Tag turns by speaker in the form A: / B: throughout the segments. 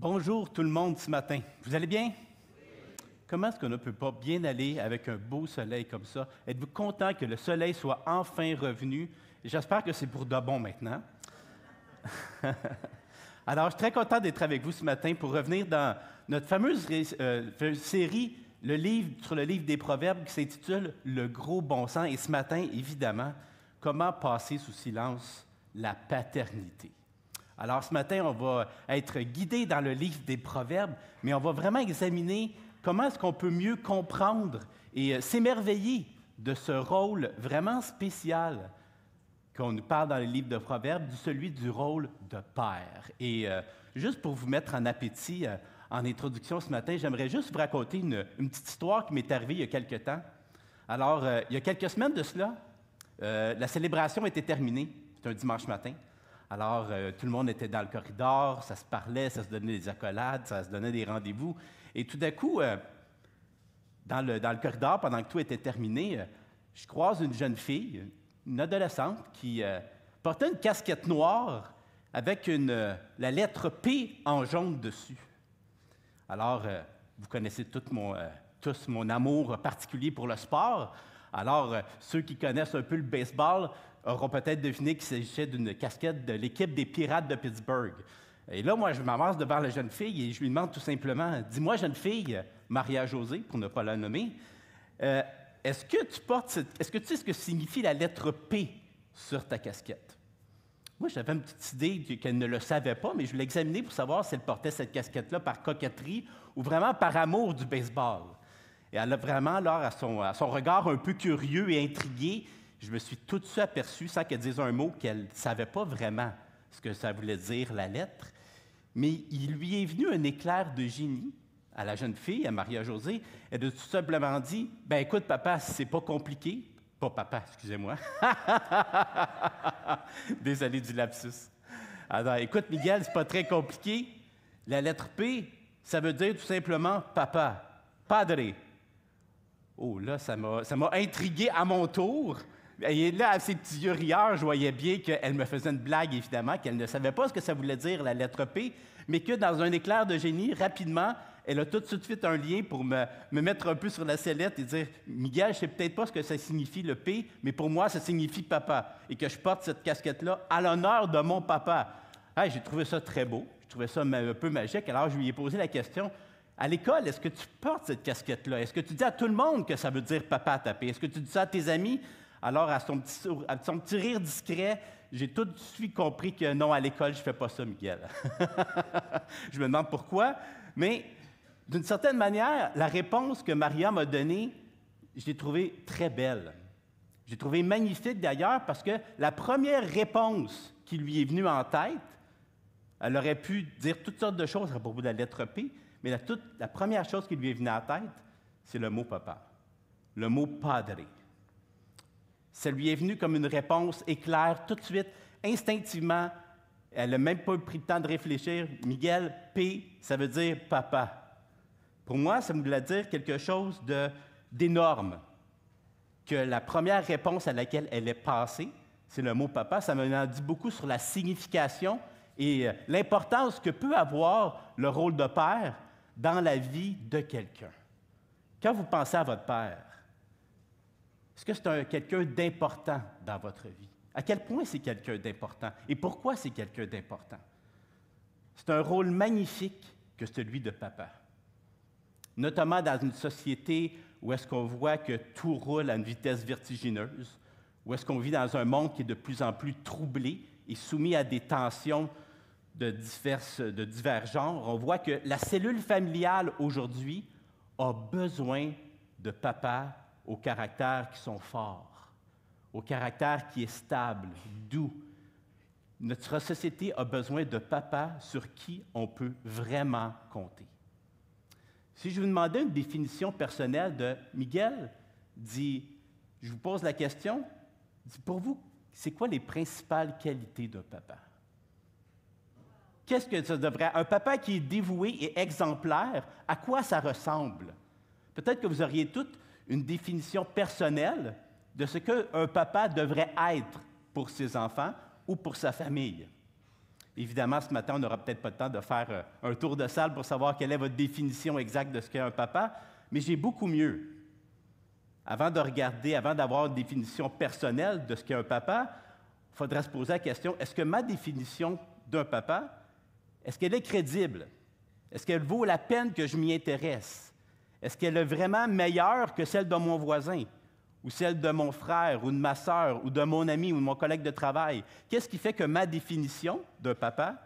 A: Bonjour tout le monde ce matin. Vous allez bien? Comment est-ce qu'on ne peut pas bien aller avec un beau soleil comme ça? Êtes-vous content que le soleil soit enfin revenu? J'espère que c'est pour de bon maintenant. Alors, je suis très content d'être avec vous ce matin pour revenir dans notre fameuse série sur le livre des Proverbes qui s'intitule « Le gros bon sens ». Et ce matin, évidemment, comment passer sous silence la paternité. Alors, ce matin, on va être guidé dans le livre des Proverbes, mais on va vraiment examiner comment est-ce qu'on peut mieux comprendre et s'émerveiller de ce rôle vraiment spécial qu'on nous parle dans le livre de Proverbes, celui du rôle de père. Et juste pour vous mettre en appétit, en introduction ce matin, j'aimerais juste vous raconter une petite histoire qui m'est arrivée il y a quelque temps. Alors, il y a quelques semaines de cela, la célébration était terminée. C'était un dimanche matin. Alors, tout le monde était dans le corridor, ça se parlait, ça se donnait des accolades, ça se donnait des rendez-vous. Et tout d'un coup, dans le corridor, pendant que tout était terminé, je croise une jeune fille, une adolescente, qui portait une casquette noire avec la lettre P en jaune dessus. Alors, vous connaissez tous mon amour particulier pour le sport. Alors, ceux qui connaissent un peu le baseball auront peut-être deviné qu'il s'agissait d'une casquette de l'équipe des Pirates de Pittsburgh. Et là, moi, je m'avance devant la jeune fille et je lui demande tout simplement, « Dis-moi, jeune fille, Maria-Josée, pour ne pas la nommer, est-ce que tu sais ce que signifie la lettre P sur ta casquette? » Moi, j'avais une petite idée qu'elle ne le savait pas, mais je voulais examiner pour savoir si elle portait cette casquette-là par coquetterie ou vraiment par amour du baseball. Et elle a vraiment, alors, à son regard un peu curieux et intrigué, je me suis tout de suite aperçu, sans qu'elle dise un mot, qu'elle ne savait pas vraiment ce que ça voulait dire, la lettre. Mais il lui est venu un éclair de génie à la jeune fille, à Maria-Josée. Elle a tout simplement dit, « Ben écoute, papa, c'est pas compliqué. » Pas papa, excusez-moi. Désolé du lapsus. Alors, écoute, Miguel, c'est pas très compliqué. La lettre P, ça veut dire tout simplement « papa »,« padre ». Oh, là, ça m'a intrigué à mon tour. Et là, à ses petits yeux rieurs, je voyais bien qu'elle me faisait une blague, évidemment, qu'elle ne savait pas ce que ça voulait dire, la lettre P, mais que dans un éclair de génie, rapidement, elle a tout de suite fait un lien pour me mettre un peu sur la sellette et dire « Miguel, je ne sais peut-être pas ce que ça signifie, le P, mais pour moi, ça signifie papa, et que je porte cette casquette-là à l'honneur de mon papa. » Hey, j'ai trouvé ça très beau, je trouvais ça un peu magique, alors je lui ai posé la question « À l'école, est-ce que tu portes cette casquette-là? Est-ce que tu dis à tout le monde que ça veut dire papa taper? Est-ce que tu dis ça à tes amis? » Alors, à son petit rire discret, j'ai tout de suite compris que non, à l'école, je ne fais pas ça, Miguel. Je me demande pourquoi, mais d'une certaine manière, la réponse que Maria m'a donnée, je l'ai trouvée très belle. Je l'ai trouvée magnifique d'ailleurs parce que la première réponse qui lui est venue en tête, elle aurait pu dire toutes sortes de choses à propos de la lettre P, mais la première chose qui lui est venue en tête, c'est le mot papa, le mot padre. Ça lui est venu comme une réponse éclair, tout de suite, instinctivement. Elle n'a même pas pris le temps de réfléchir. Miguel, P, ça veut dire papa. Pour moi, ça voulait dire quelque chose d'énorme. Que la première réponse à laquelle elle est passée, c'est le mot papa. Ça m'a dit beaucoup sur la signification et l'importance que peut avoir le rôle de père dans la vie de quelqu'un. Quand vous pensez à votre père, est-ce que c'est quelqu'un d'important dans votre vie? À quel point c'est quelqu'un d'important? Et pourquoi c'est quelqu'un d'important? C'est un rôle magnifique que celui de papa. Notamment dans une société où est-ce qu'on voit que tout roule à une vitesse vertigineuse, où est-ce qu'on vit dans un monde qui est de plus en plus troublé et soumis à des tensions de divers genres, on voit que la cellule familiale aujourd'hui a besoin de papa au caractère qui sont forts, au caractère qui est stable, doux. Notre société a besoin de papa sur qui on peut vraiment compter. Si je vous demandais une définition personnelle de Miguel, je vous pose la question, pour vous, c'est quoi les principales qualités d'un papa? Qu'est-ce que ça devrait... Un papa qui est dévoué et exemplaire, à quoi ça ressemble? Peut-être que vous auriez toutes une définition personnelle de ce qu'un papa devrait être pour ses enfants ou pour sa famille. Évidemment, ce matin, on n'aura peut-être pas le temps de faire un tour de salle pour savoir quelle est votre définition exacte de ce qu'est un papa, mais j'ai beaucoup mieux. Avant d'avoir une définition personnelle de ce qu'est un papa, il faudrait se poser la question, est-ce que ma définition d'un papa, est-ce qu'elle est crédible? Est-ce qu'elle vaut la peine que je m'y intéresse? Est-ce qu'elle est vraiment meilleure que celle de mon voisin, ou celle de mon frère, ou de ma sœur, ou de mon ami, ou de mon collègue de travail? Qu'est-ce qui fait que ma définition d'un papa,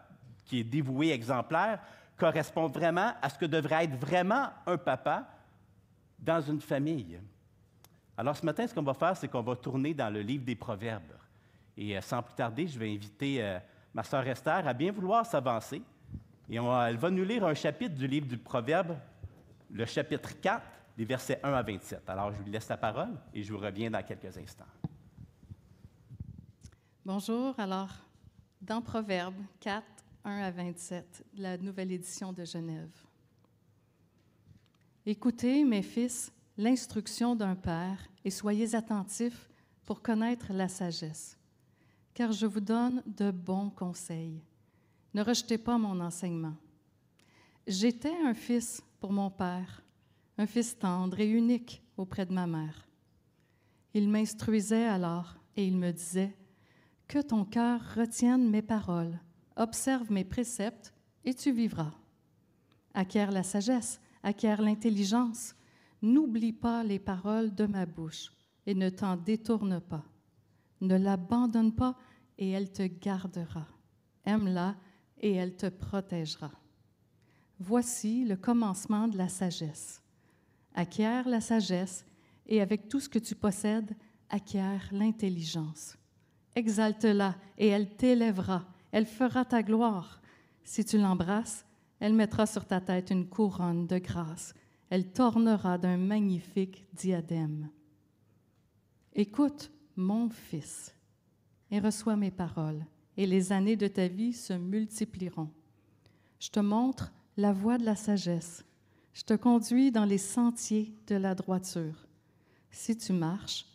A: qui est dévoué, exemplaire, correspond vraiment à ce que devrait être vraiment un papa dans une famille? Alors ce matin, ce qu'on va faire, c'est qu'on va tourner dans le livre des Proverbes. Et sans plus tarder, je vais inviter ma sœur Esther à bien vouloir s'avancer. Et elle va nous lire un chapitre du livre du Proverbe, le chapitre 4, les versets 1 à 27. Alors, je lui laisse la parole et je vous reviens dans quelques instants.
B: Bonjour. Alors, dans Proverbe 4, 1 à 27, la nouvelle édition de Genève. Écoutez, mes fils, l'instruction d'un père et soyez attentifs pour connaître la sagesse, car je vous donne de bons conseils. Ne rejetez pas mon enseignement. J'étais un fils pour mon père, un fils tendre et unique auprès de ma mère. Il m'instruisait alors et il me disait, « Que ton cœur retienne mes paroles, observe mes préceptes et tu vivras. Acquiert la sagesse, acquiert l'intelligence, n'oublie pas les paroles de ma bouche et ne t'en détourne pas. Ne l'abandonne pas et elle te gardera. Aime-la et elle te protégera. Voici le commencement de la sagesse. Acquiert la sagesse et avec tout ce que tu possèdes, acquiert l'intelligence. Exalte-la et elle t'élèvera, elle fera ta gloire. Si tu l'embrasses, elle mettra sur ta tête une couronne de grâce. Elle t'ornera d'un magnifique diadème. Écoute, mon fils, et reçois mes paroles, et les années de ta vie se multiplieront. Je te montre la voie de la sagesse. Je te conduis dans les sentiers de la droiture. Si tu marches,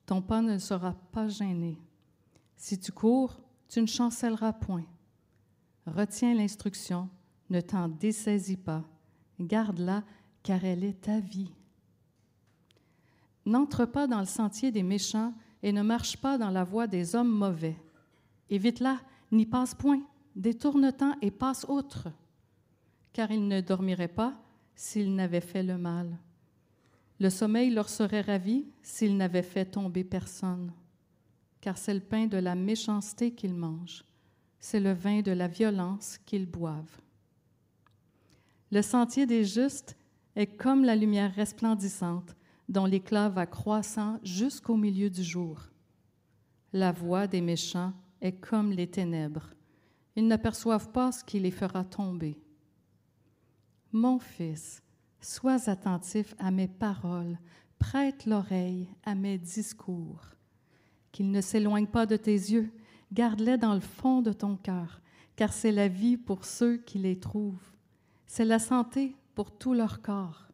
B: ton pas ne sera pas gêné. Si tu cours, tu ne chancelleras point. Retiens l'instruction, ne t'en dessaisis pas. Garde-la, car elle est ta vie. N'entre pas dans le sentier des méchants et ne marche pas dans la voie des hommes mauvais. Évite-la, n'y passe point, détourne-t'en et passe outre, car ils ne dormiraient pas s'ils n'avaient fait le mal. Le sommeil leur serait ravi s'ils n'avaient fait tomber personne, car c'est le pain de la méchanceté qu'ils mangent, c'est le vin de la violence qu'ils boivent. Le sentier des justes est comme la lumière resplendissante dont l'éclat va croissant jusqu'au milieu du jour. La voie des méchants est comme les ténèbres. Ils n'aperçoivent pas ce qui les fera tomber. Mon fils, sois attentif à mes paroles, prête l'oreille à mes discours. Qu'ils ne s'éloignent pas de tes yeux, garde-les dans le fond de ton cœur, car c'est la vie pour ceux qui les trouvent. C'est la santé pour tout leur corps.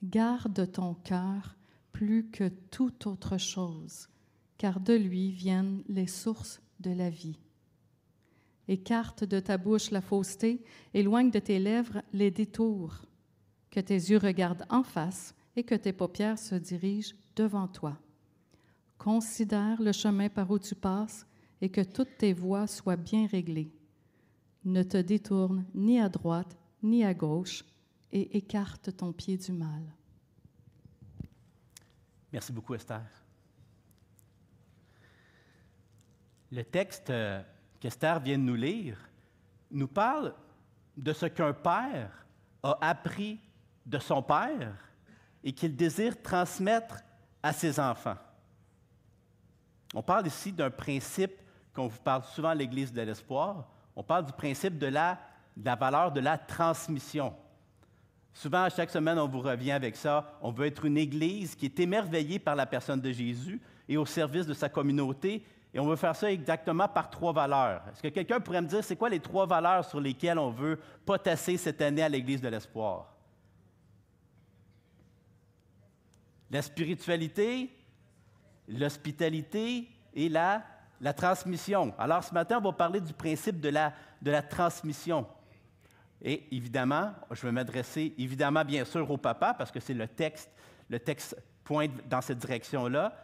B: Garde ton cœur plus que toute autre chose, car de lui viennent les sources de la vie. Écarte de ta bouche la fausseté, éloigne de tes lèvres les détours. Que tes yeux regardent en face et que tes paupières se dirigent devant toi. Considère le chemin par où tu passes et que toutes tes voies soient bien réglées. Ne te détourne ni à droite ni à gauche et écarte ton pied du mal.
A: Merci beaucoup, Esther. Le texte qu'Esther vient de nous lire nous parle de ce qu'un père a appris de son père et qu'il désire transmettre à ses enfants. On parle ici d'un principe qu'on vous parle souvent à l'Église de l'Espoir. On parle du principe de la valeur de la transmission. Souvent, chaque semaine, on vous revient avec ça. On veut être une Église qui est émerveillée par la personne de Jésus et au service de sa communauté. Et on veut faire ça exactement par 3 valeurs. Est-ce que quelqu'un pourrait me dire, c'est quoi les 3 valeurs sur lesquelles on veut potasser cette année à l'Église de l'Espoir? La spiritualité, l'hospitalité et la La transmission. Alors, ce matin, on va parler du principe de la transmission. Et évidemment, je vais m'adresser, évidemment, bien sûr, au papa, parce que c'est le texte pointe dans cette direction-là,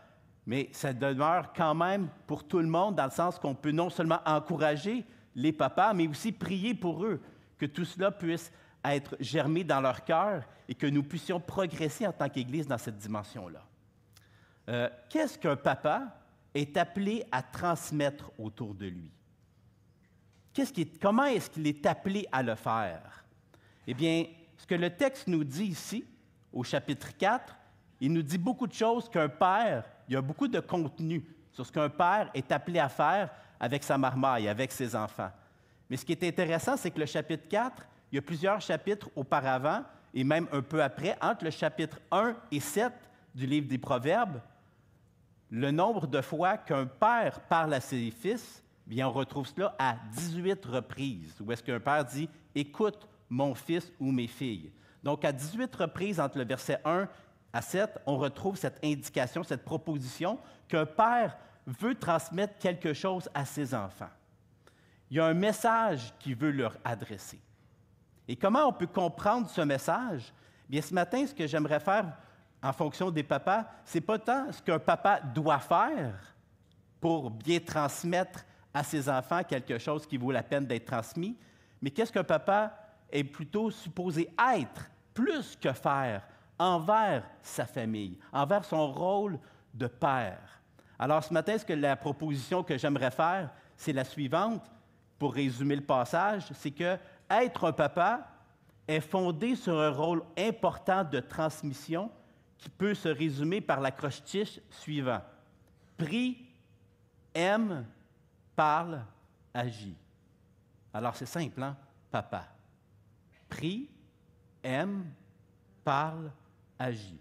A: mais ça demeure quand même pour tout le monde, dans le sens qu'on peut non seulement encourager les papas, mais aussi prier pour eux, que tout cela puisse être germé dans leur cœur et que nous puissions progresser en tant qu'Église dans cette dimension-là. Qu'est-ce qu'un papa est appelé à transmettre autour de lui? Comment est-ce qu'il est appelé à le faire? Eh bien, ce que le texte nous dit ici, au chapitre 4, il nous dit beaucoup de choses qu'un père, il y a beaucoup de contenu sur ce qu'un père est appelé à faire avec sa marmaille, avec ses enfants. Mais ce qui est intéressant, c'est que le chapitre 4, il y a plusieurs chapitres auparavant, et même un peu après, entre le chapitre 1 et 7 du livre des Proverbes, le nombre de fois qu'un père parle à ses fils, bien, on retrouve cela à 18 reprises, où est-ce qu'un père dit « Écoute, mon fils ou mes filles ». Donc, à 18 reprises, entre le verset 1 à 7, on retrouve cette indication, cette proposition qu'un père veut transmettre quelque chose à ses enfants. Il y a un message qu'il veut leur adresser. Et comment on peut comprendre ce message? Bien, ce matin, ce que j'aimerais faire en fonction des papas, ce n'est pas tant ce qu'un papa doit faire pour bien transmettre à ses enfants quelque chose qui vaut la peine d'être transmis, mais qu'est-ce qu'un papa est plutôt supposé être, plus que faire, envers sa famille, envers son rôle de père. Alors ce matin, la proposition que j'aimerais faire, c'est la suivante, pour résumer le passage, c'est que être un papa est fondé sur un rôle important de transmission qui peut se résumer par l'acrostiche suivant. Prie, aime, parle, agit. Alors c'est simple, hein? Papa. Prie, aime, parle, agit.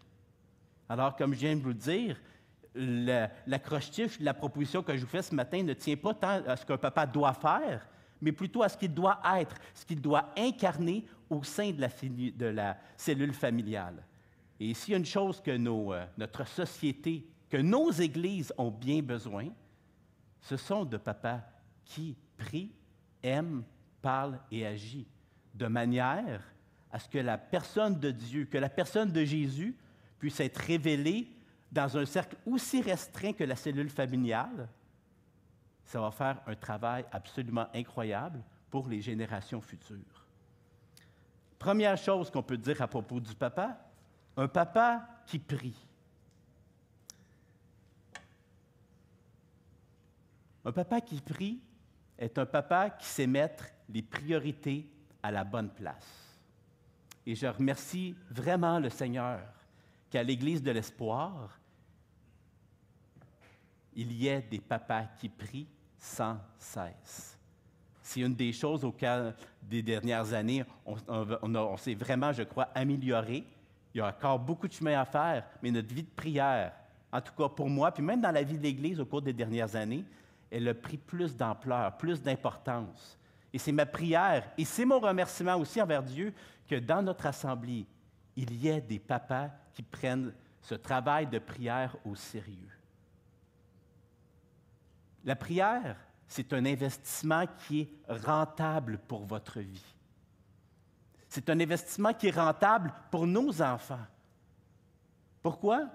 A: Alors, comme je viens de vous le dire, l'acrostiche, la proposition que je vous fais ce matin ne tient pas tant à ce qu'un papa doit faire, mais plutôt à ce qu'il doit être, ce qu'il doit incarner au sein de la cellule familiale. Et s'il y a une chose que notre société, que nos églises ont bien besoin, ce sont de papas qui prient, aiment, parlent et agissent de manière à ce que la personne de Dieu, que la personne de Jésus puisse être révélée dans un cercle aussi restreint que la cellule familiale. Ça va faire un travail absolument incroyable pour les générations futures. Première chose qu'on peut dire à propos du papa, un papa qui prie. Un papa qui prie est un papa qui sait mettre les priorités à la bonne place. Et je remercie vraiment le Seigneur qu'à l'Église de l'Espoir, il y ait des papas qui prient sans cesse. C'est une des choses auxquelles, des dernières années, on s'est vraiment, je crois, amélioré. Il y a encore beaucoup de chemin à faire, mais notre vie de prière, en tout cas pour moi, puis même dans la vie de l'Église au cours des dernières années, elle a pris plus d'ampleur, plus d'importance. Et c'est ma prière, et c'est mon remerciement aussi envers Dieu, que dans notre assemblée, il y ait des papas qui prennent ce travail de prière au sérieux. La prière, c'est un investissement qui est rentable pour votre vie. C'est un investissement qui est rentable pour nos enfants. Pourquoi?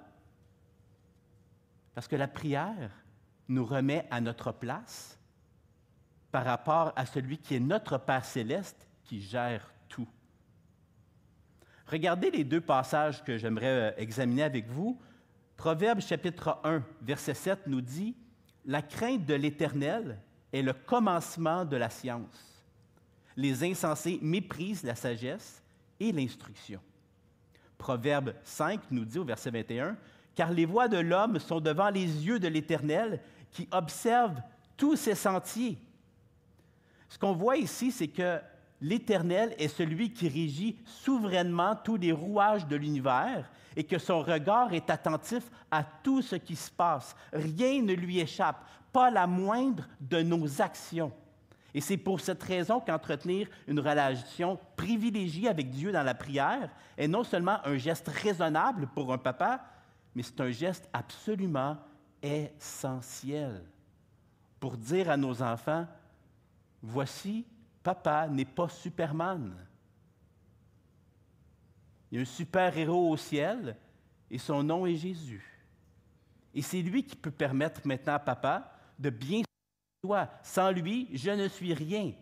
A: Parce que la prière nous remet à notre place par rapport à celui qui est notre Père céleste qui gère tout. Regardez les deux passages que j'aimerais examiner avec vous. Proverbes chapitre 1, verset 7 nous dit « La crainte de l'Éternel est le commencement de la science. Les insensés méprisent la sagesse et l'instruction. » Proverbe 5 nous dit au verset 21 « Car les voies de l'homme sont devant les yeux de l'Éternel qui observe tous ses sentiers. » Ce qu'on voit ici, c'est que l'Éternel est celui qui régit souverainement tous les rouages de l'univers et que son regard est attentif à tout ce qui se passe. Rien ne lui échappe, pas la moindre de nos actions. Et c'est pour cette raison qu'entretenir une relation privilégiée avec Dieu dans la prière est non seulement un geste raisonnable pour un papa, mais c'est un geste absolument essentiel. pour dire à nos enfants, voici, papa n'est pas Superman. Il y a un super-héros au ciel et son nom est Jésus. Et c'est lui qui peut permettre maintenant à papa de bien se toi. Sans lui, je ne suis rien.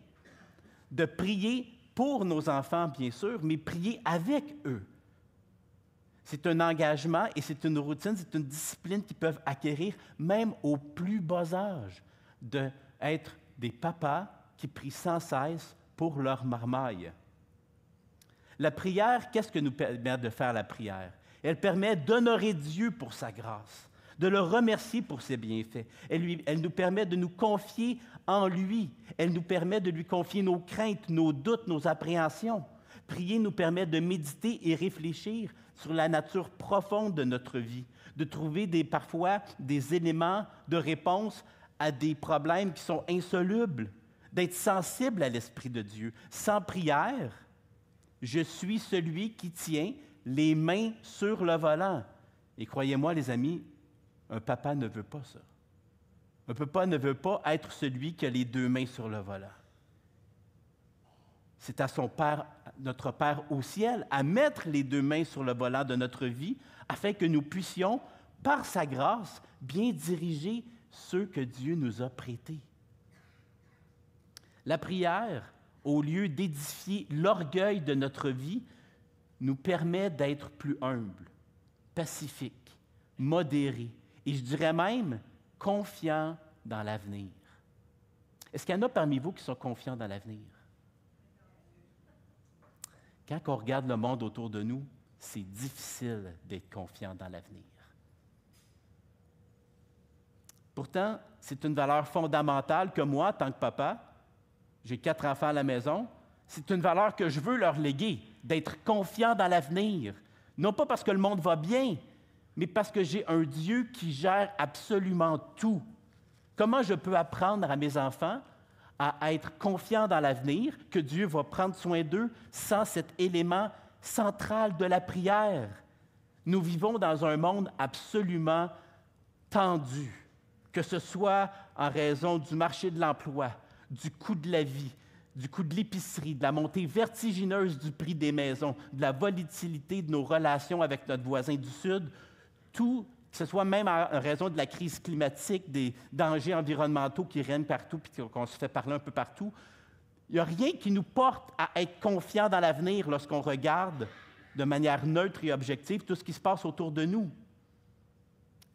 A: De prier pour nos enfants, bien sûr, mais prier avec eux. C'est un engagement et c'est une routine, c'est une discipline qu'ils peuvent acquérir même au plus bas âge, d'être des papas qui prient sans cesse pour leur marmaille. La prière, qu'est-ce que nous permet de faire la prière? Elle permet d'honorer Dieu pour sa grâce, de le remercier pour ses bienfaits. Elle nous permet de nous confier en lui. Elle nous permet de lui confier nos craintes, nos doutes, nos appréhensions. Prier nous permet de méditer et réfléchir sur la nature profonde de notre vie, de trouver parfois des éléments de réponse à des problèmes qui sont insolubles, d'être sensible à l'Esprit de Dieu. Sans prière, je suis celui qui tient les mains sur le volant. Et croyez-moi, les amis, un papa ne veut pas ça. Un papa ne veut pas être celui qui a les deux mains sur le volant. C'est à son Père, notre Père au ciel, à mettre les deux mains sur le volant de notre vie afin que nous puissions, par sa grâce, bien diriger ceux que Dieu nous a prêtés. La prière, au lieu d'édifier l'orgueil de notre vie, nous permet d'être plus humbles, pacifiques, modérés et je dirais même confiants dans l'avenir. Est-ce qu'il y en a parmi vous qui sont confiants dans l'avenir? Quand on regarde le monde autour de nous, c'est difficile d'être confiant dans l'avenir. Pourtant, c'est une valeur fondamentale que moi, en tant que papa, j'ai 4 enfants à la maison, c'est une valeur que je veux leur léguer, d'être confiant dans l'avenir. Non pas parce que le monde va bien, mais parce que j'ai un Dieu qui gère absolument tout. Comment je peux apprendre à mes enfants à être confiants dans l'avenir, que Dieu va prendre soin d'eux sans cet élément central de la prière? Nous vivons dans un monde absolument tendu, que ce soit en raison du marché de l'emploi, du coût de la vie, du coût de l'épicerie, de la montée vertigineuse du prix des maisons, de la volatilité de nos relations avec notre voisin du Sud, tout, que ce soit même en raison de la crise climatique, des dangers environnementaux qui règnent partout puis qu'on se fait parler un peu partout, il n'y a rien qui nous porte à être confiants dans l'avenir lorsqu'on regarde de manière neutre et objective tout ce qui se passe autour de nous.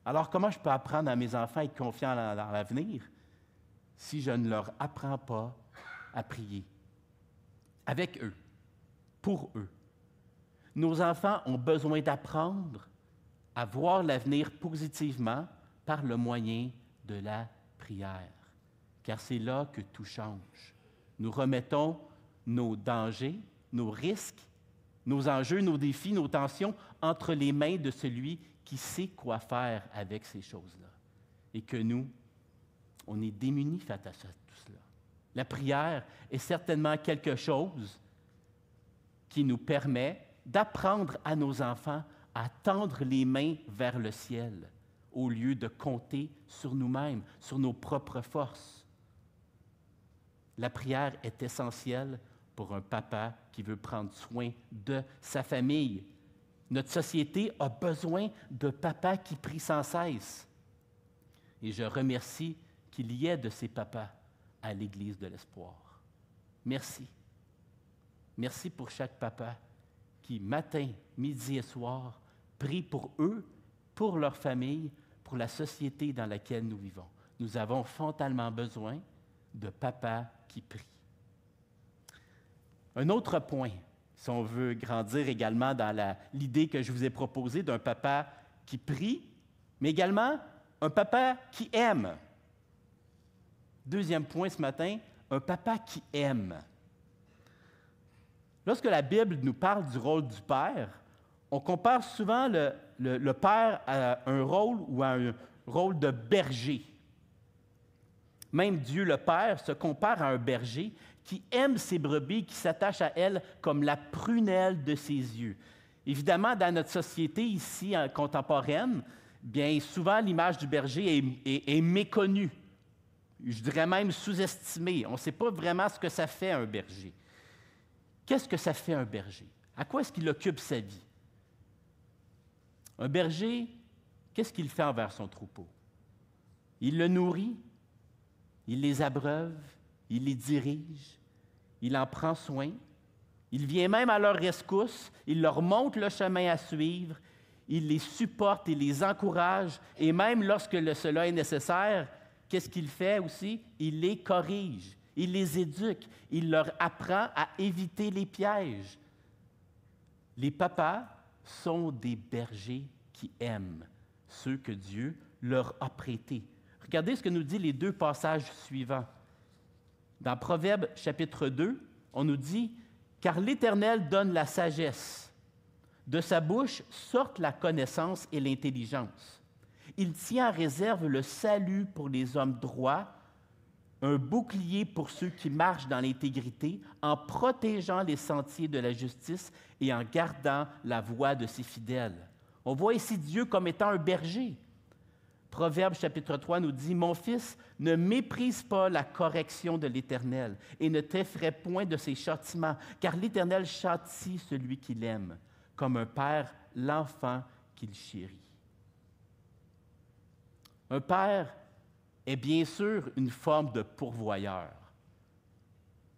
A: Alors, comment je peux apprendre à mes enfants à être confiants dans l'avenir si je ne leur apprends pas à prier avec eux, pour eux? Nos enfants ont besoin d'apprendre à voir l'avenir positivement par le moyen de la prière, car c'est là que tout change. Nous remettons nos dangers, nos risques, nos enjeux, nos défis, nos tensions entre les mains de celui qui sait quoi faire avec ces choses-là. Et que nous, on est démunis face à tout cela. La prière est certainement quelque chose qui nous permet d'apprendre à nos enfants à tendre les mains vers le ciel au lieu de compter sur nous-mêmes, sur nos propres forces. La prière est essentielle pour un papa qui veut prendre soin de sa famille. Notre société a besoin de papas qui prient sans cesse. Et je remercie qu'il y ait de ces papas à l'Église de l'Espoir. Merci. Merci pour chaque papa qui, matin, midi et soir, prie pour eux, pour leur famille, pour la société dans laquelle nous vivons. Nous avons fondamentalement besoin de papas qui prient. Un autre point, si on veut grandir également dans l'idée que je vous ai proposée d'un papa qui prie, mais également un papa qui aime. Deuxième point ce matin, un papa qui aime. Lorsque la Bible nous parle du rôle du père, on compare souvent le père à un rôle ou à un rôle de berger. Même Dieu le Père se compare à un berger qui aime ses brebis, qui s'attache à elles comme la prunelle de ses yeux. Évidemment, dans notre société ici contemporaine, bien souvent l'image du berger est méconnue. je dirais même sous-estimé. On ne sait pas vraiment ce que ça fait un berger. Qu'est-ce que ça fait un berger? À quoi est-ce qu'il occupe sa vie? Un berger, qu'est-ce qu'il fait envers son troupeau? Il le nourrit, il les abreuve, il les dirige, il en prend soin, il vient même à leur rescousse, il leur montre le chemin à suivre, il les supporte, il les encourage, et même lorsque cela est nécessaire, qu'est-ce qu'il fait aussi? Il les corrige, il les éduque, il leur apprend à éviter les pièges. Les papas sont des bergers qui aiment ceux que Dieu leur a prêtés. Regardez ce que nous dit les deux passages suivants. Dans Proverbes chapitre 2, on nous dit « Car l'Éternel donne la sagesse, de sa bouche sortent la connaissance et l'intelligence. Il tient en réserve le salut pour les hommes droits, un bouclier pour ceux qui marchent dans l'intégrité, en protégeant les sentiers de la justice et en gardant la voie de ses fidèles. » On voit ici Dieu comme étant un berger. Proverbe chapitre 3 nous dit « Mon fils, ne méprise pas la correction de l'Éternel et ne t'effraie point de ses châtiments, car l'Éternel châtie celui qu'il aime, comme un père l'enfant qu'il chérit. » Un père est bien sûr une forme de pourvoyeur.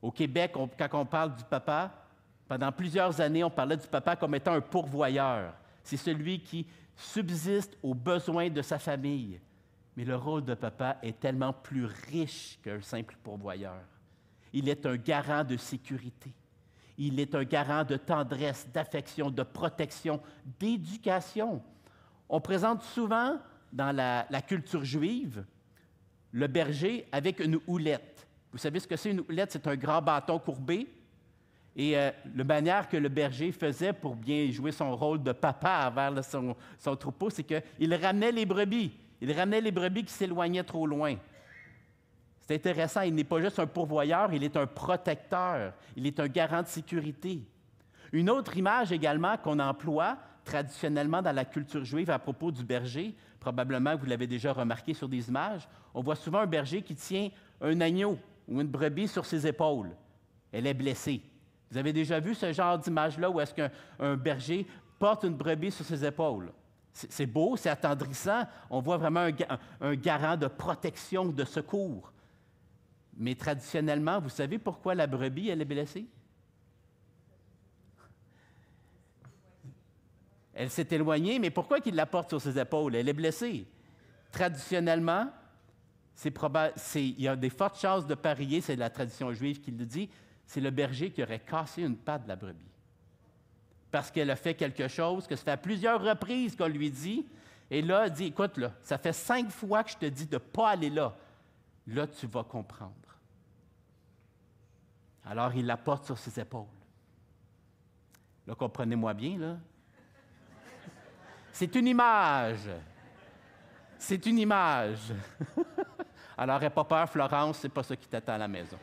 A: Au Québec, quand on parle du papa, pendant plusieurs années, on parlait du papa comme étant un pourvoyeur. C'est celui qui subsiste aux besoins de sa famille. Mais le rôle de papa est tellement plus riche qu'un simple pourvoyeur. Il est un garant de sécurité. Il est un garant de tendresse, d'affection, de protection, d'éducation. On présente souvent dans la culture juive le berger avec une houlette. Vous savez ce que c'est une houlette? C'est un grand bâton courbé. Et la manière que le berger faisait pour bien jouer son rôle de papa envers son troupeau, c'est qu'il ramenait les brebis. Il ramenait les brebis qui s'éloignaient trop loin. C'est intéressant, il n'est pas juste un pourvoyeur, il est un protecteur, il est un garant de sécurité. Une autre image également qu'on emploie traditionnellement dans la culture juive à propos du berger, probablement que vous l'avez déjà remarqué sur des images, on voit souvent un berger qui tient un agneau ou une brebis sur ses épaules. Elle est blessée. Vous avez déjà vu ce genre d'image-là où est-ce qu'un berger porte une brebis sur ses épaules? C'est beau, c'est attendrissant. On voit vraiment un garant de protection, de secours. Mais traditionnellement, vous savez pourquoi la brebis, elle est blessée? Elle s'est éloignée, mais pourquoi qu'il la porte sur ses épaules? Elle est blessée. Traditionnellement, il y a des fortes chances de parier, c'est la tradition juive qui le dit, c'est le berger qui aurait cassé une patte de la brebis. Parce qu'elle a fait quelque chose, que ça fait à plusieurs reprises qu'on lui dit, et là, elle dit, écoute, là, ça fait 5 fois que je te dis de ne pas aller là. Là, tu vas comprendre. Alors, il la porte sur ses épaules. Là, comprenez-moi bien, là. C'est une image. C'est une image. Alors, n'aie pas peur, Florence, c'est pas ça qui t'attend à la maison.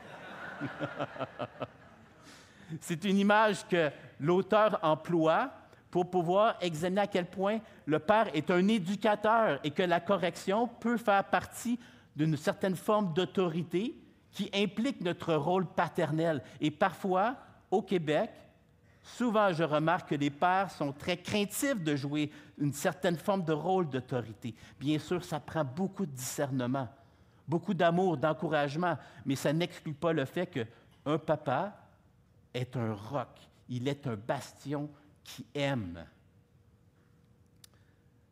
A: C'est une image que l'auteur emploie pour pouvoir examiner à quel point le père est un éducateur et que la correction peut faire partie d'une certaine forme d'autorité qui implique notre rôle paternel. Et parfois, au Québec, souvent je remarque que les pères sont très craintifs de jouer une certaine forme de rôle d'autorité. Bien sûr, ça prend beaucoup de discernement, beaucoup d'amour, d'encouragement, mais ça n'exclut pas le fait qu'un papa est un roc, il est un bastion qui aime.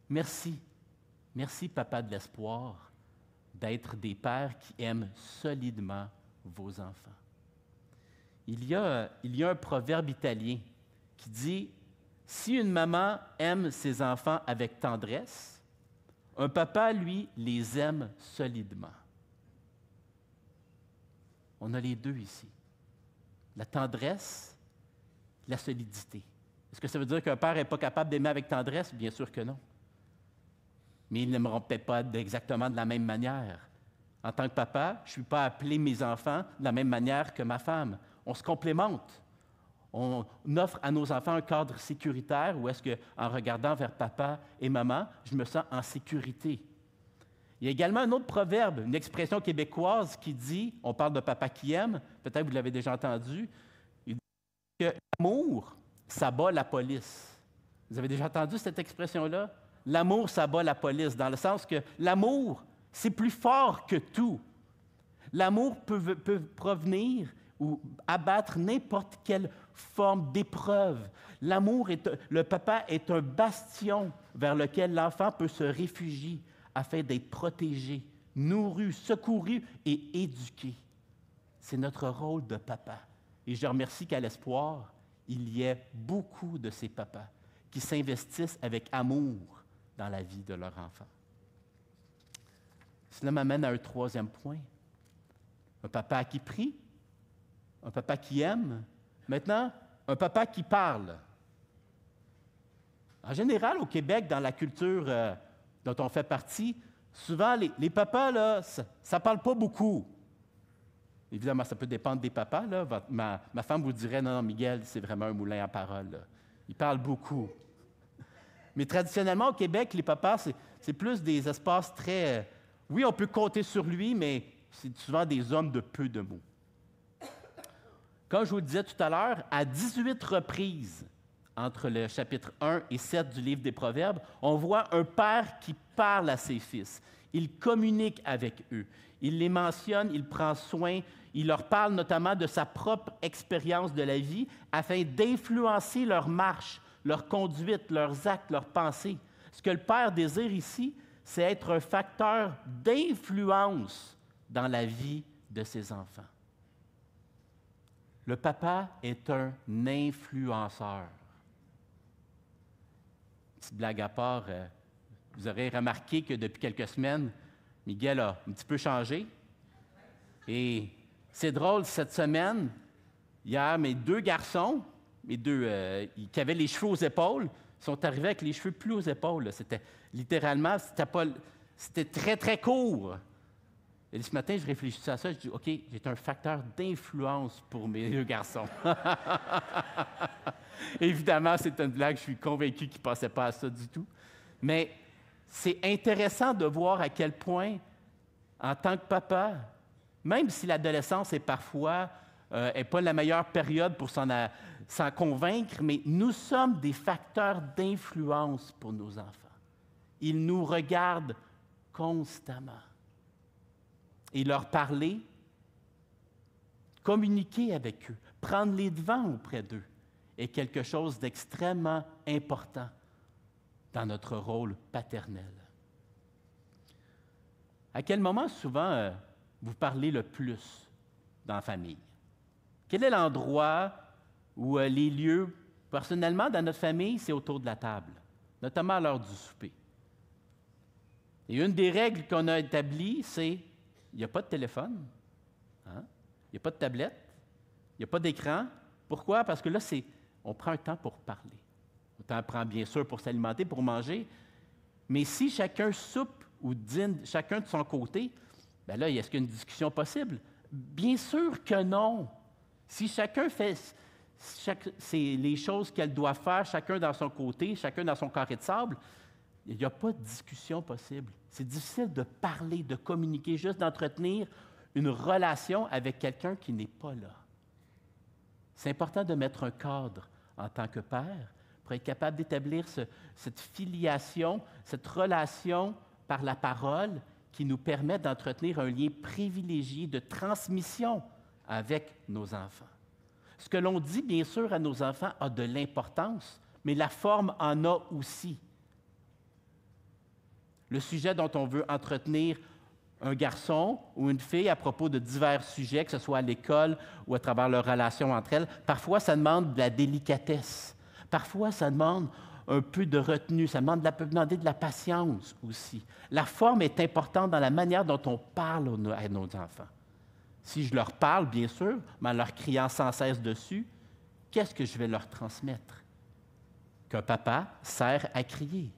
A: Merci, merci papa de l'espoir, d'être des pères qui aiment solidement vos enfants. Il y a un proverbe italien qui dit « Si une maman aime ses enfants avec tendresse, un papa, lui, les aime solidement. » On a les deux ici. La tendresse, la solidité. Est-ce que ça veut dire qu'un père n'est pas capable d'aimer avec tendresse? Bien sûr que non. Mais ils n'aimeront peut-être pas exactement de la même manière. En tant que papa, je ne suis pas appelé mes enfants de la même manière que ma femme. On se complémente. On offre à nos enfants un cadre sécuritaire où est-ce qu'en regardant vers papa et maman, je me sens en sécurité. Il y a également un autre proverbe, une expression québécoise qui dit, on parle de papa qui aime, peut-être que vous l'avez déjà entendu, il dit que l'amour, ça bat la police. Vous avez déjà entendu cette expression-là? L'amour, ça bat la police, dans le sens que l'amour, c'est plus fort que tout. L'amour peut provenir ou abattre n'importe quelle forme d'épreuve. Le papa est un bastion vers lequel l'enfant peut se réfugier afin d'être protégé, nourri, secouru et éduqué. C'est notre rôle de papa. Et je remercie qu'à l'Espoir, il y ait beaucoup de ces papas qui s'investissent avec amour dans la vie de leur enfant. Cela m'amène à un troisième point. Un papa qui prie, un papa qui aime, maintenant, un papa qui parle. En général, au Québec, dans la culture dont on fait partie, souvent, les papas, là, ça ne parle pas beaucoup. Évidemment, ça peut dépendre des papas. Là. Ma femme vous dirait, non, Miguel, c'est vraiment un moulin à parole. Là. Il parle beaucoup. Mais traditionnellement, au Québec, les papas, c'est plus des espaces très... oui, on peut compter sur lui, mais c'est souvent des hommes de peu de mots. Comme je vous le disais tout à l'heure, à 18 reprises, entre le chapitre 1 et 7 du livre des Proverbes, on voit un père qui parle à ses fils. Il communique avec eux. Il les mentionne, il prend soin, il leur parle notamment de sa propre expérience de la vie afin d'influencer leur marche, leur conduite, leurs actes, leurs pensées. Ce que le père désire ici, c'est être un facteur d'influence dans la vie de ses enfants. Le papa est un influenceur. Petite blague à part, vous aurez remarqué que depuis quelques semaines, Miguel a un petit peu changé. Et c'est drôle, cette semaine, hier, mes deux garçons, qui avaient les cheveux aux épaules, sont arrivés avec les cheveux plus aux épaules. Là. C'était littéralement, c'était très, très court. Et ce matin, je réfléchissais à ça, je dis, OK, j'ai un facteur d'influence pour mes deux garçons. Évidemment, c'est une blague, je suis convaincu qu'ils ne pensaient pas à ça du tout. Mais c'est intéressant de voir à quel point, en tant que papa, même si l'adolescence est parfois n'est pas la meilleure période pour s'en convaincre, mais nous sommes des facteurs d'influence pour nos enfants. Ils nous regardent constamment. Et leur parler, communiquer avec eux, prendre les devants auprès d'eux, est quelque chose d'extrêmement important dans notre rôle paternel. À quel moment, souvent, vous parlez le plus dans la famille? Quel est l'endroit ou les lieux? Personnellement, dans notre famille, c'est autour de la table, notamment à l'heure du souper. Et une des règles qu'on a établies, c'est il n'y a pas de téléphone, hein? Il n'y a pas de tablette, il n'y a pas d'écran. Pourquoi? Parce que là, on prend un temps pour parler. On prend bien sûr pour s'alimenter, pour manger, mais si chacun soupe ou dîne chacun de son côté, bien là, est-ce qu'il y a une discussion possible? Bien sûr que non. Si chacun fait les choses qu'elle doit faire, chacun dans son côté, chacun dans son carré de sable, il n'y a pas de discussion possible. C'est difficile de parler, de communiquer, juste d'entretenir une relation avec quelqu'un qui n'est pas là. C'est important de mettre un cadre en tant que père pour être capable d'établir cette filiation, cette relation par la parole qui nous permet d'entretenir un lien privilégié de transmission avec nos enfants. Ce que l'on dit, bien sûr, à nos enfants a de l'importance, mais la forme en a aussi. Le sujet dont on veut entretenir un garçon ou une fille à propos de divers sujets, que ce soit à l'école ou à travers leurs relations entre elles, parfois ça demande de la délicatesse. Parfois ça demande un peu de retenue, ça peut demander de la patience aussi. La forme est importante dans la manière dont on parle à nos enfants. Si je leur parle, bien sûr, mais en leur criant sans cesse dessus, qu'est-ce que je vais leur transmettre? Qu'un papa sert à crier.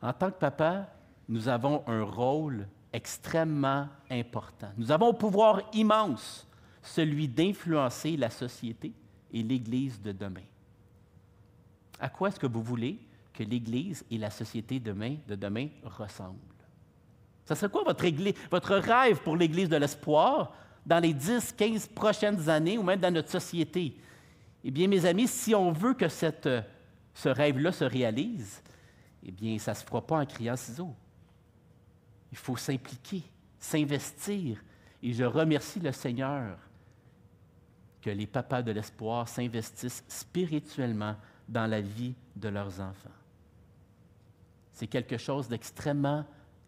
A: En tant que papa, nous avons un rôle extrêmement important. Nous avons un pouvoir immense, celui d'influencer la société et l'Église de demain. À quoi est-ce que vous voulez que l'Église et la société de demain ressemblent? Ça serait quoi votre rêve pour l'Église de l'espoir dans les 10, 15 prochaines années ou même dans notre société? Eh bien, mes amis, si on veut que ce rêve-là se réalise, eh bien, ça ne se fera pas en criant ciseaux. Il faut s'impliquer, s'investir. Et je remercie le Seigneur que les papas de l'espoir s'investissent spirituellement dans la vie de leurs enfants. C'est quelque chose d'extrêmement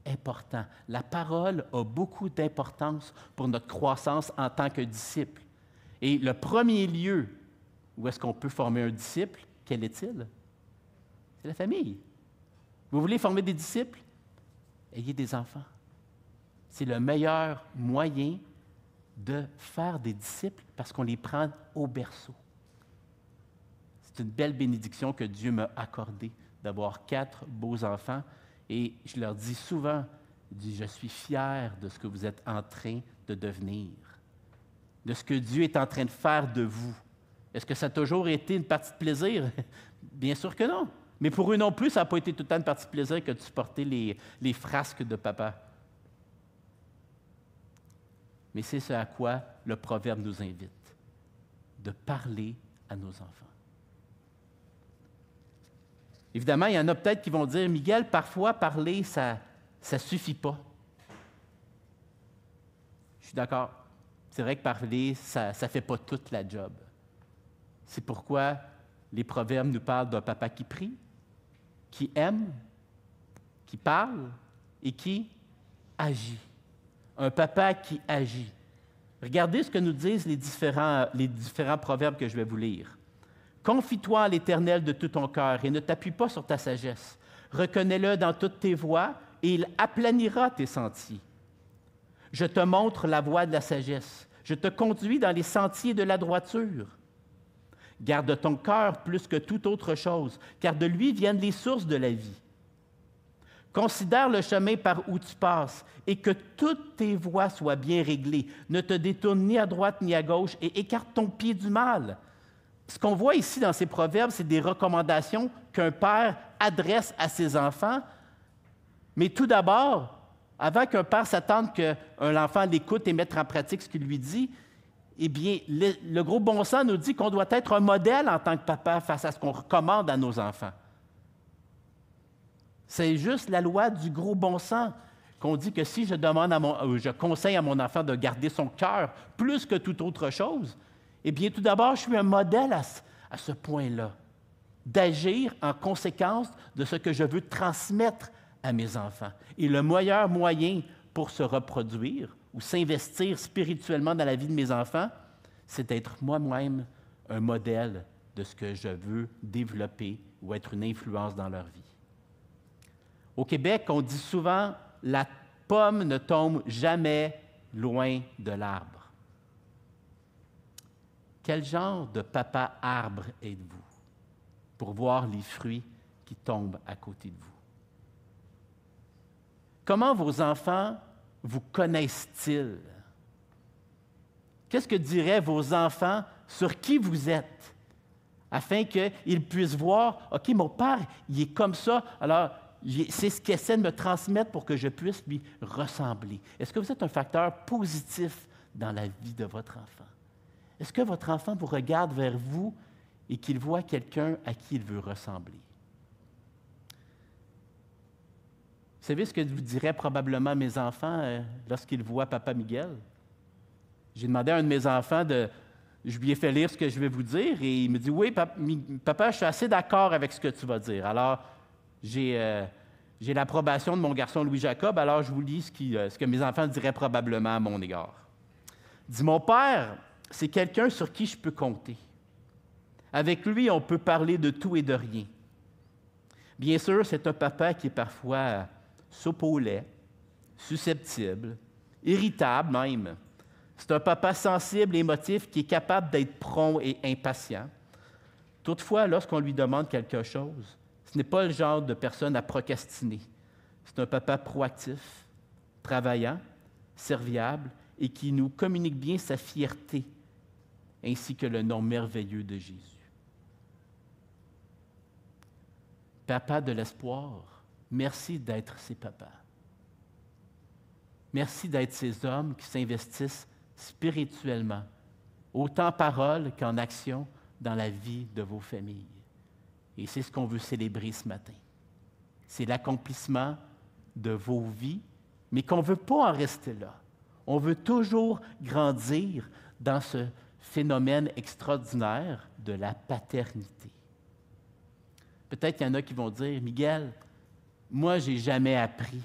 A: important. La parole a beaucoup d'importance pour notre croissance en tant que disciple. Et le premier lieu où est-ce qu'on peut former un disciple, quel est-il? C'est la famille. Vous voulez former des disciples? Ayez des enfants. C'est le meilleur moyen de faire des disciples parce qu'on les prend au berceau. C'est une belle bénédiction que Dieu m'a accordée d'avoir 4 beaux enfants. Et je leur dis souvent, je suis fier de ce que vous êtes en train de devenir, de ce que Dieu est en train de faire de vous. Est-ce que ça a toujours été une partie de plaisir? Bien sûr que non. Mais pour eux non plus, ça n'a pas été tout le temps une partie de plaisir que de supporter les frasques de papa. Mais c'est ce à quoi le Proverbe nous invite, de parler à nos enfants. Évidemment, il y en a peut-être qui vont dire, Miguel, parfois parler, ça ne suffit pas. Je suis d'accord. C'est vrai que parler, ça ne fait pas toute la job. C'est pourquoi les Proverbes nous parlent d'un papa qui prie, qui aime, qui parle et qui agit. Un papa qui agit. Regardez ce que nous disent les différents proverbes que je vais vous lire. « Confie-toi en l'Éternel de tout ton cœur et ne t'appuie pas sur ta sagesse. Reconnais-le dans toutes tes voies et il aplanira tes sentiers. Je te montre la voie de la sagesse. Je te conduis dans les sentiers de la droiture. Garde ton cœur plus que toute autre chose, car de lui viennent les sources de la vie. Considère le chemin par où tu passes et que toutes tes voies soient bien réglées. Ne te détourne ni à droite ni à gauche et écarte ton pied du mal. » Ce qu'on voit ici dans ces proverbes, c'est des recommandations qu'un père adresse à ses enfants. Mais tout d'abord, avant qu'un père s'attende qu'un enfant l'écoute et mette en pratique ce qu'il lui dit, eh bien, le gros bon sens nous dit qu'on doit être un modèle en tant que papa face à ce qu'on recommande à nos enfants. C'est juste la loi du gros bon sens qu'on dit que si je conseille à mon enfant de garder son cœur plus que toute autre chose, eh bien, tout d'abord, je suis un modèle à ce point-là, d'agir en conséquence de ce que je veux transmettre à mes enfants. Et le meilleur moyen pour se reproduire ou s'investir spirituellement dans la vie de mes enfants, c'est d'être moi-même un modèle de ce que je veux développer ou être une influence dans leur vie. Au Québec, on dit souvent « la pomme ne tombe jamais loin de l'arbre ». Quel genre de papa arbre êtes-vous pour voir les fruits qui tombent à côté de vous? Comment vos enfants vous connaissent-ils? Qu'est-ce que diraient vos enfants sur qui vous êtes, afin qu'ils puissent voir, OK, mon père, il est comme ça, alors c'est ce qu'il essaie de me transmettre pour que je puisse lui ressembler. Est-ce que vous êtes un facteur positif dans la vie de votre enfant? Est-ce que votre enfant vous regarde vers vous et qu'il voit quelqu'un à qui il veut ressembler? Vous savez ce que vous diraient probablement mes enfants lorsqu'ils voient Papa Miguel? J'ai demandé à un de mes enfants je lui ai fait lire ce que je vais vous dire et il me dit « Oui, papa, je suis assez d'accord avec ce que tu vas dire. » Alors, j'ai l'approbation de mon garçon Louis-Jacob, alors je vous lis ce que mes enfants diraient probablement à mon égard. Il dit « Mon père, c'est quelqu'un sur qui je peux compter. Avec lui, on peut parler de tout et de rien. Bien sûr, c'est un papa qui est parfois soupe au lait, susceptible, irritable même. C'est un papa sensible et émotif qui est capable d'être prompt et impatient. Toutefois, lorsqu'on lui demande quelque chose, ce n'est pas le genre de personne à procrastiner. C'est un papa proactif, travaillant, serviable et qui nous communique bien sa fierté ainsi que le nom merveilleux de Jésus. papas de l'espoir, merci d'être ces papas. Merci d'être ces hommes qui s'investissent spirituellement, autant en parole qu'en action, dans la vie de vos familles. Et c'est ce qu'on veut célébrer ce matin. C'est l'accomplissement de vos vies, mais qu'on ne veut pas en rester là. On veut toujours grandir dans ce phénomène extraordinaire de la paternité. Peut-être qu'il y en a qui vont dire, Miguel, moi, je n'ai jamais appris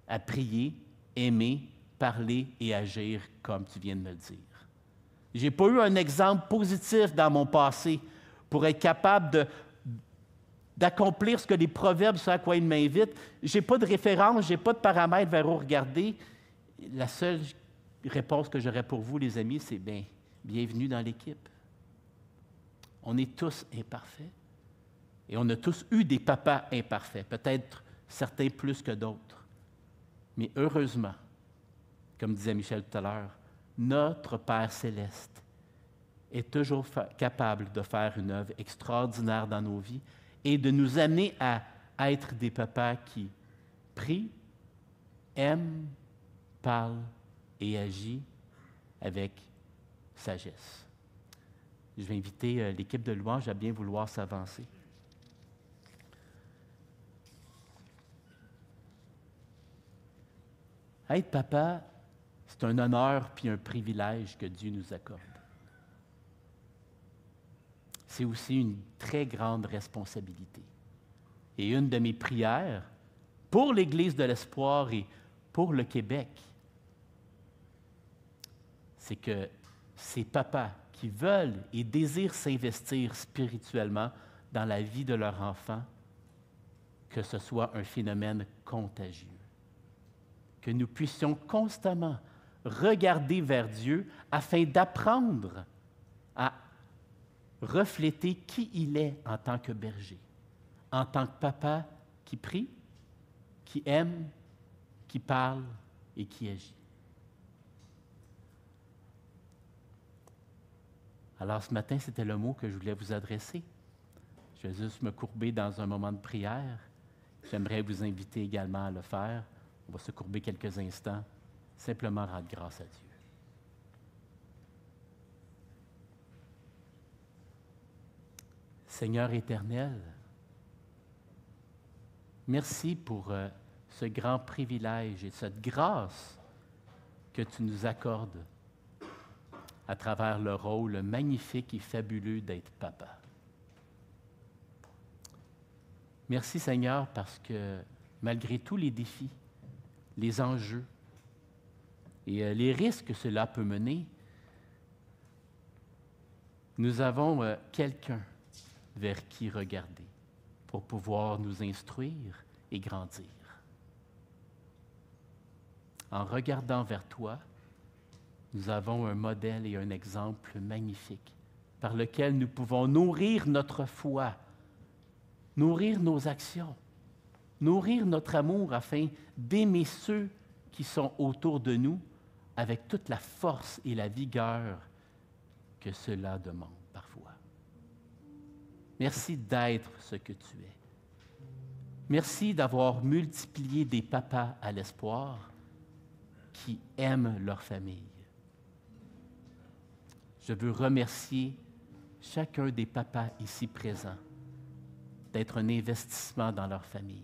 A: à prier, aimer, parler et agir comme tu viens de me le dire. Je n'ai pas eu un exemple positif dans mon passé pour être capable d'accomplir ce que les proverbes sont à quoi ils m'invitent. Je n'ai pas de référence, je n'ai pas de paramètres vers où regarder. La seule réponse que j'aurais pour vous, les amis, c'est bien, bienvenue dans l'équipe. On est tous imparfaits. Et on a tous eu des papas imparfaits, peut-être certains plus que d'autres. Mais heureusement, comme disait Michel tout à l'heure, notre Père céleste est toujours capable de faire une œuvre extraordinaire dans nos vies et de nous amener à être des papas qui prient, aiment, parlent et agissent avec sagesse. Je vais inviter l'équipe de louange à bien vouloir s'avancer. Être papa, c'est un honneur puis un privilège que Dieu nous accorde. C'est aussi une très grande responsabilité. Et une de mes prières pour l'Église de l'Espoir et pour le Québec, c'est que ces papas qui veulent et désirent s'investir spirituellement dans la vie de leur enfant, que ce soit un phénomène contagieux. Que nous puissions constamment regarder vers Dieu afin d'apprendre à refléter qui il est en tant que berger, en tant que papa qui prie, qui aime, qui parle et qui agit. Alors ce matin, c'était le mot que je voulais vous adresser. Je vais juste me courber dans un moment de prière. J'aimerais vous inviter également à le faire. On va se courber quelques instants, simplement rendre grâce à Dieu. Seigneur éternel, merci pour ce grand privilège et cette grâce que tu nous accordes à travers le rôle magnifique et fabuleux d'être papa. Merci Seigneur parce que malgré tous les défis, les enjeux et les risques que cela peut mener, nous avons quelqu'un vers qui regarder pour pouvoir nous instruire et grandir. En regardant vers toi, nous avons un modèle et un exemple magnifique par lequel nous pouvons nourrir notre foi, nourrir nos actions, nourrir notre amour afin d'aimer ceux qui sont autour de nous avec toute la force et la vigueur que cela demande parfois. Merci d'être ce que tu es. Merci d'avoir multiplié des papas à l'espoir qui aiment leur famille. Je veux remercier chacun des papas ici présents d'être un investissement dans leur famille,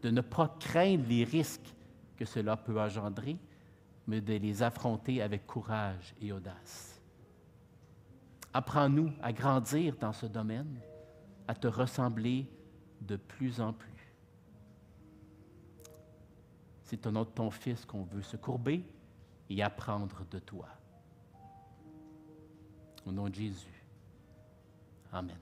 A: de ne pas craindre les risques que cela peut engendrer, mais de les affronter avec courage et audace. Apprends-nous à grandir dans ce domaine, à te ressembler de plus en plus. C'est au nom de ton Fils qu'on veut se courber et apprendre de toi. Au nom de Jésus. Amen.